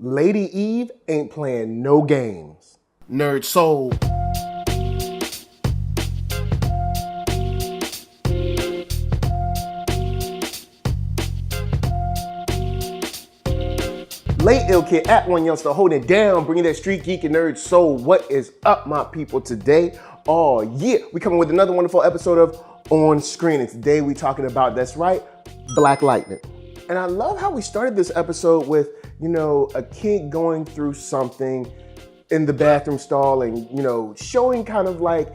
Lady Eve ain't playing no games. NERDSoul. Late Ill Kid at OneYoungsta holding it down, bringing that StreetGeek and NERDSoul. What is up, my people? Today, we coming with another wonderful episode of On Screen. And today we talking about, that's right, Black Lightning. And I love how we started this episode with, a kid going through something in the bathroom stall and, showing kind of like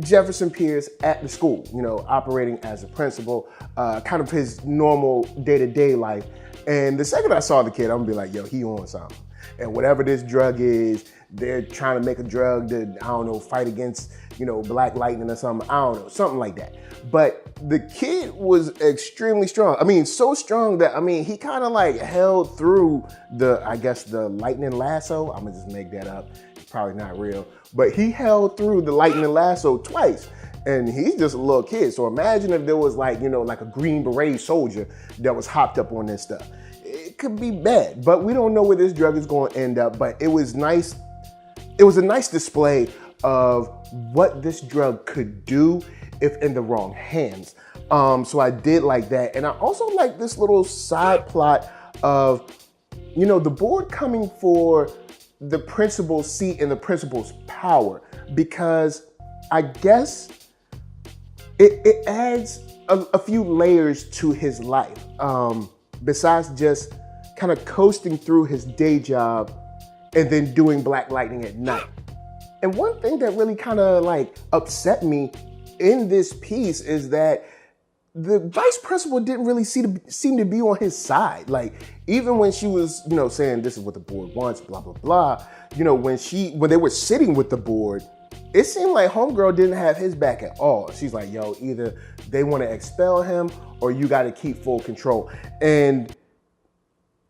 Jefferson Pierce at the school, operating as a principal, kind of his normal day-to-day life. And the second I saw the kid, I'm gonna be like, yo, he on something. And whatever this drug is, they're trying to make a drug that, fight against, Black Lightning or something. I don't know, something like that. But the kid was extremely strong. I mean, so strong that, he kind of like held through the lightning lasso. I'm gonna just make that up. It's probably not real. But he held through the lightning lasso twice. And he's just a little kid. So imagine if there was like a Green Beret soldier that was hopped up on this stuff. It could be bad, but we don't know where this drug is going to end up. But it was nice. It was a nice display of what this drug could do if in the wrong hands. So I did like that. And I also like this little side plot of, the board coming for the principal's seat and the principal's power, because I guess it adds a few layers to his life, besides just kind of coasting through his day job and then doing Black Lightning at night. And one thing that really kind of like upset me in this piece is that the vice principal didn't really seem to be on his side. Like, even when she was, saying this is what the board wants, blah, blah, blah, when they were sitting with the board, it seemed like homegirl didn't have his back at all. She's like, yo, either they want to expel him or you got to keep full control. And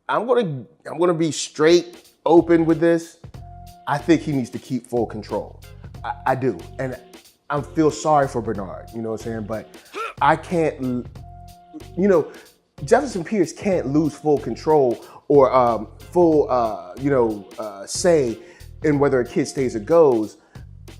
I'm gonna be straight open with this. I think he needs to keep full control. I do. And I feel sorry for Bernard, you know what I'm saying? But I can't, Jefferson Pierce can't lose full control or say in whether a kid stays or goes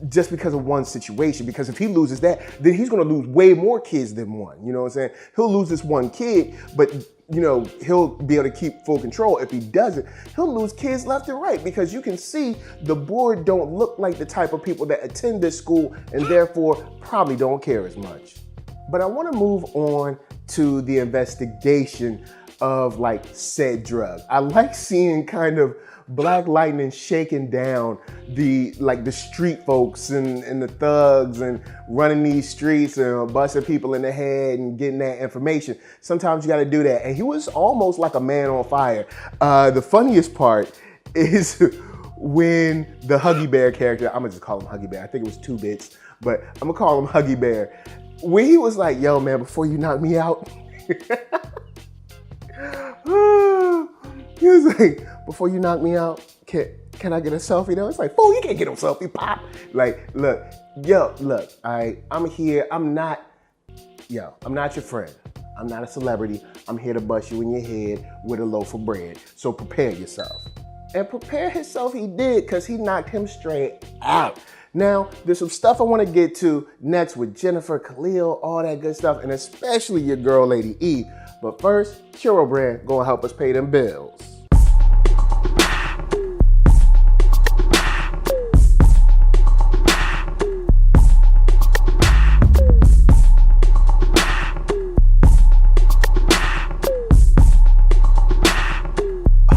just because of one situation. Because if he loses that, then he's gonna lose way more kids than one, you know what I'm saying? He'll lose this one kid, but he'll be able to keep full control. If he doesn't, he'll lose kids left and right, because you can see the board don't look like the type of people that attend this school and therefore probably don't care as much. But I wanna move on to the investigation of like said drug. I like seeing kind of Black Lightning shaking down the street folks and the thugs and running these streets and busting people in the head and getting that information. Sometimes you got to do that. And he was almost like a man on fire. The funniest part is when the Huggy Bear character, I'm gonna just call him Huggy Bear. I think it was 2 bits, but I'm gonna call him Huggy Bear. When he was like, yo man, before you knock me out, he was like, before you knock me out, can I get a selfie though? It's like, fool, you can't get a selfie, pop. Like, look, all right, I'm here. I'm not your friend. I'm not a celebrity. I'm here to bust you in your head with a loaf of bread. So prepare yourself. And prepare himself he did, because he knocked him straight out. Now, there's some stuff I want to get to next with Jennifer, Khalil, all that good stuff, and especially your girl, Lady Eve. But first, Hero Brand gonna help us pay them bills.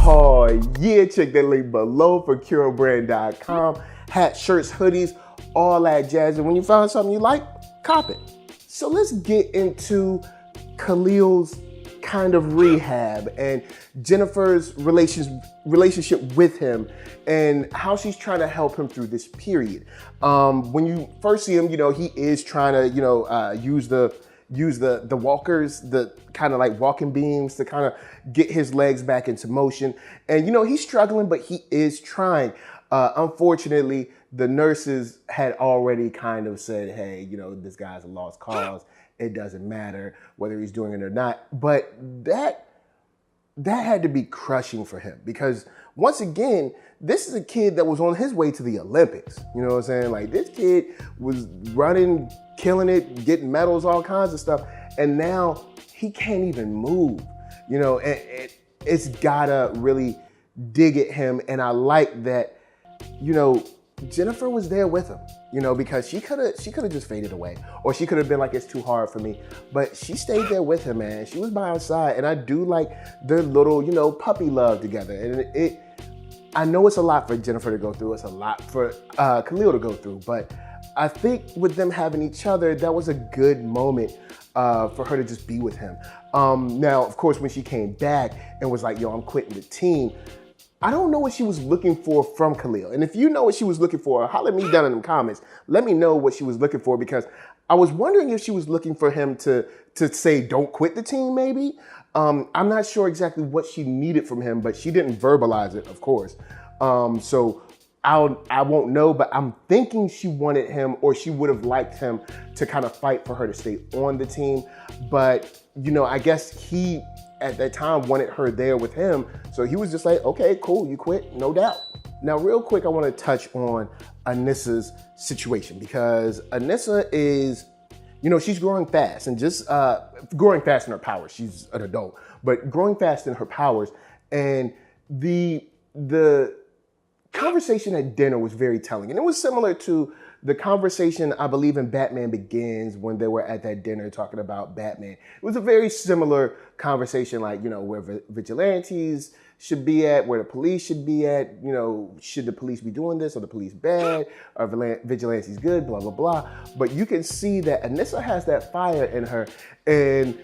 Oh yeah, check that link below for CuroBrand.com. Hats, shirts, hoodies, all that jazz. And when you find something you like, cop it. So let's get into Khalil's kind of rehab and Jennifer's relationship with him and how she's trying to help him through this period. When you first see him, he is trying to, use the walkers, the kind of like walking beams to kind of get his legs back into motion. And, he's struggling, but he is trying. Unfortunately, the nurses had already kind of said, hey, this guy's a lost cause. It doesn't matter whether he's doing it or not. But that had to be crushing for him, because once again, this is a kid that was on his way to the Olympics. You know what I'm saying? Like, this kid was running, killing it, getting medals, all kinds of stuff. And now he can't even move. You know, it's gotta really dig at him. And I like that, you know, Jennifer was there with him, you know, because she could have just faded away, or she could have been like, it's too hard for me. But she stayed there with him, man. She was by her side, and I do like their little, you know, puppy love together. And I know it's a lot for Jennifer to go through. It's a lot for Khalil to go through. But I think with them having each other, that was a good moment for her to just be with him. Now, of course, when she came back and was like, yo, I'm quitting the team, I don't know what she was looking for from Khalil. And if you know what she was looking for, holler me down in the comments. Let me know what she was looking for, because I was wondering if she was looking for him to say, don't quit the team, maybe. I'm not sure exactly what she needed from him, but she didn't verbalize it, of course. So I won't know, but I'm thinking she wanted him, or she would have liked him to kind of fight for her to stay on the team. But, you know, I guess he, at that time, wanted her there with him. So he was just like, okay, cool, you quit, no doubt. Now, real quick, I want to touch on Anissa's situation, because Anissa is, you know, she's growing fast, and just growing fast in her powers. She's an adult, but growing fast in her powers. And the conversation at dinner was very telling. And it was similar to the conversation, I believe, in Batman Begins, when they were at that dinner talking about Batman. It was a very similar conversation, like, you know, where vigilantes should be at, where the police should be at, you know, should the police be doing this, or the police bad, or vigilantes good, blah, blah, blah. But you can see that Anissa has that fire in her, and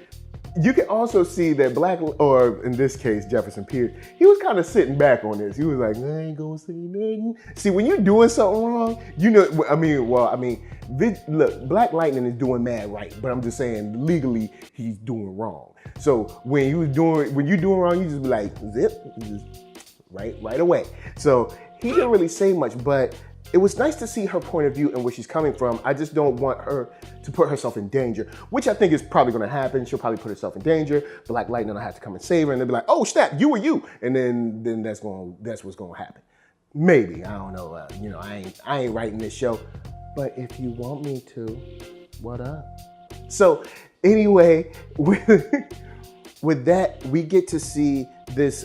you can also see that or in this case, Jefferson Pierce, he was kind of sitting back on this. He was like, I ain't gonna say nothing. See, when you're doing something wrong, you know, look, Black Lightning is doing mad right, but I'm just saying, legally, he's doing wrong. So when you're doing wrong, you just be like, zip, just right away. So he didn't really say much, but it was nice to see her point of view and where she's coming from. I just don't want her to put herself in danger, which I think is probably going to happen. She'll probably put herself in danger. Black Lightning will have to come and save her, and they'll be like, "Oh snap, you were you," and then that's what's going to happen. Maybe, I don't know. You know, I ain't writing this show, but if you want me to, what up? So anyway, with that, we get to see this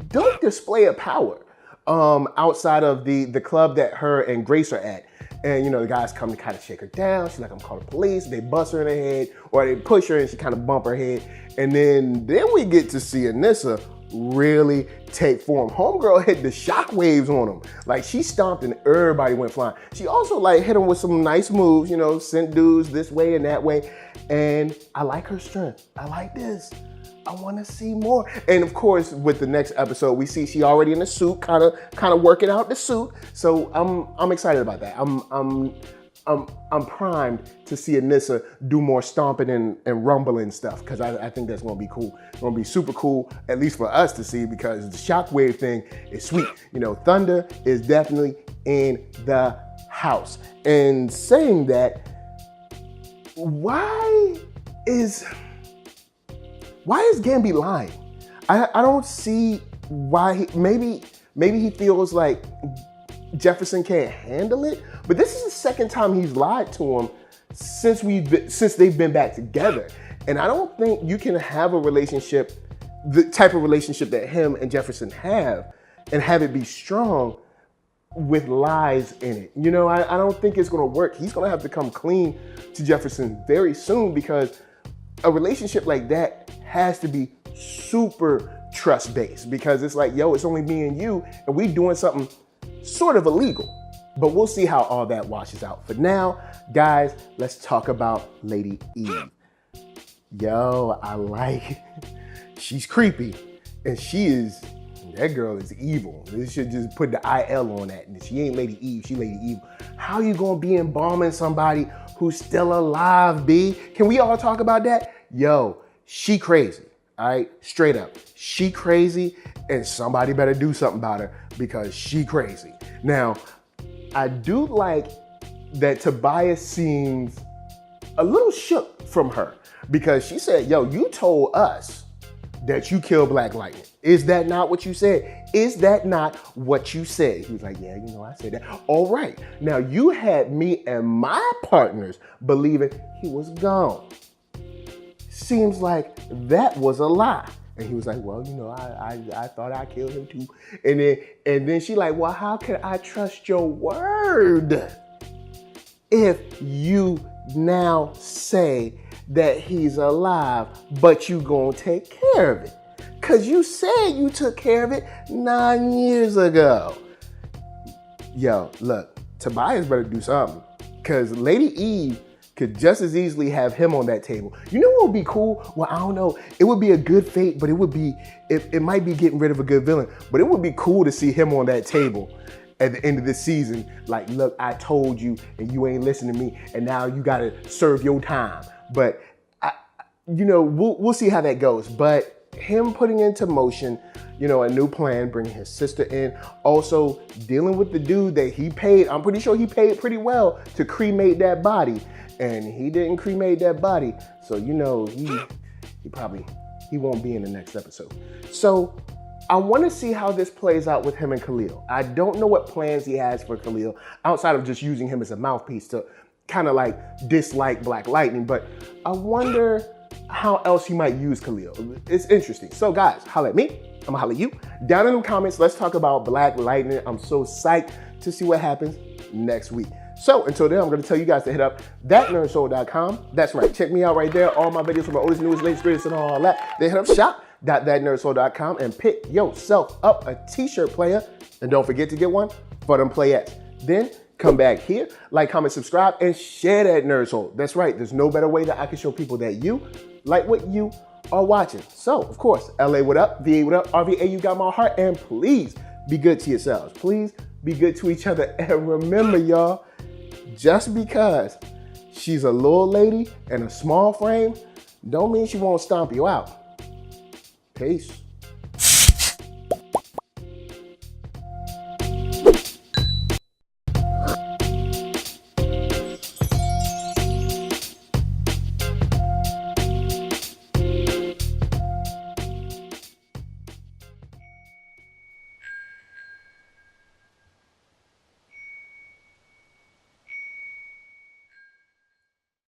dope display of power. Outside of the club that her and Grace are at. And, you know, the guys come to kind of shake her down. She's like, I'm calling the police. They bust her in the head, or they push her and she kind of bump her head. And then we get to see Anissa really take form. Homegirl hit the shockwaves on him. Like, she stomped and everybody went flying. She also, like, hit him with some nice moves, you know, sent dudes this way and that way. And I like her strength. I like this. I want to see more. And of course, with the next episode, we see she already in the suit, kind of working out the suit. So I'm excited about that. I'm primed to see Anissa do more stomping and rumbling stuff, because I think that's going to be cool. It's going to be super cool, at least for us to see, because the shockwave thing is sweet. You know, Thunder is definitely in the house. And saying that, why is Gambi lying? I don't see why. Maybe he feels like Jefferson can't handle it. But this is the second time he's lied to him since they've been back together. And I don't think you can have a relationship, the type of relationship that him and Jefferson have, and have it be strong with lies in it. You know, I don't think it's going to work. He's going to have to come clean to Jefferson very soon, because a relationship like that has to be super trust-based, because it's like, yo, it's only me and you, and we doing something sort of illegal. But we'll see how all that washes out. For now, guys, let's talk about Lady Eve. Yo, she's creepy, and that girl is evil. They should just put the IL on that. And she ain't Lady Eve, she Lady Evil. How you gonna be embalming somebody who's still alive, B? Can we all talk about that? Yo, she crazy, all right? Straight up, she crazy, and somebody better do something about her, because she crazy. Now, I do like that Tobias seems a little shook from her, because she said, yo, you told us that you killed Black Lightning. Is that not what you said? Is that not what you said? He was like, yeah, I said that. All right. Now, you had me and my partners believing he was gone. Seems like that was a lie. And he was like, well, I thought I killed him too. And then she like, well, how can I trust your word if you now say that he's alive, but you gonna take care of it? Cause you said you took care of it 9 years ago. Yo, look, Tobias better do something. Cause Lady Eve could just as easily have him on that table. You know what would be cool? Well, I don't know. It would be a good fate, but it might be getting rid of a good villain, but it would be cool to see him on that table at the end of the season. Like, look, I told you and you ain't listening to me, and now you gotta serve your time. But we'll see how that goes. But him putting into motion, a new plan, bringing his sister in, also dealing with the dude that he paid. I'm pretty sure he paid pretty well to cremate that body. And he didn't cremate that body. So, he won't be in the next episode. So I want to see how this plays out with him and Khalil. I don't know what plans he has for Khalil outside of just using him as a mouthpiece to kind of like dislike Black Lightning. But I wonder how else he might use Khalil. It's interesting. So guys, holla at me. I'm gonna holla at you. Down in the comments, let's talk about Black Lightning. I'm so psyched to see what happens next week. So until then, I'm going to tell you guys to hit up ThatNERDSoul.com. That's right. Check me out right there. All my videos from my oldest, newest, latest, greatest, and all that. Then hit up shop.ThatNERDSoul.com and pick yourself up a t-shirt player. And don't forget to get one for them playettes. Then come back here, like, comment, subscribe, and share that NERDSoul. That's right. There's no better way that I can show people that you like what you are watching. So, of course, LA, what up? VA, what up? RVA, you got my heart. And please be good to yourselves. Please be good to each other. And remember, y'all, just because she's a little lady and a small frame, don't mean she won't stomp you out. Peace.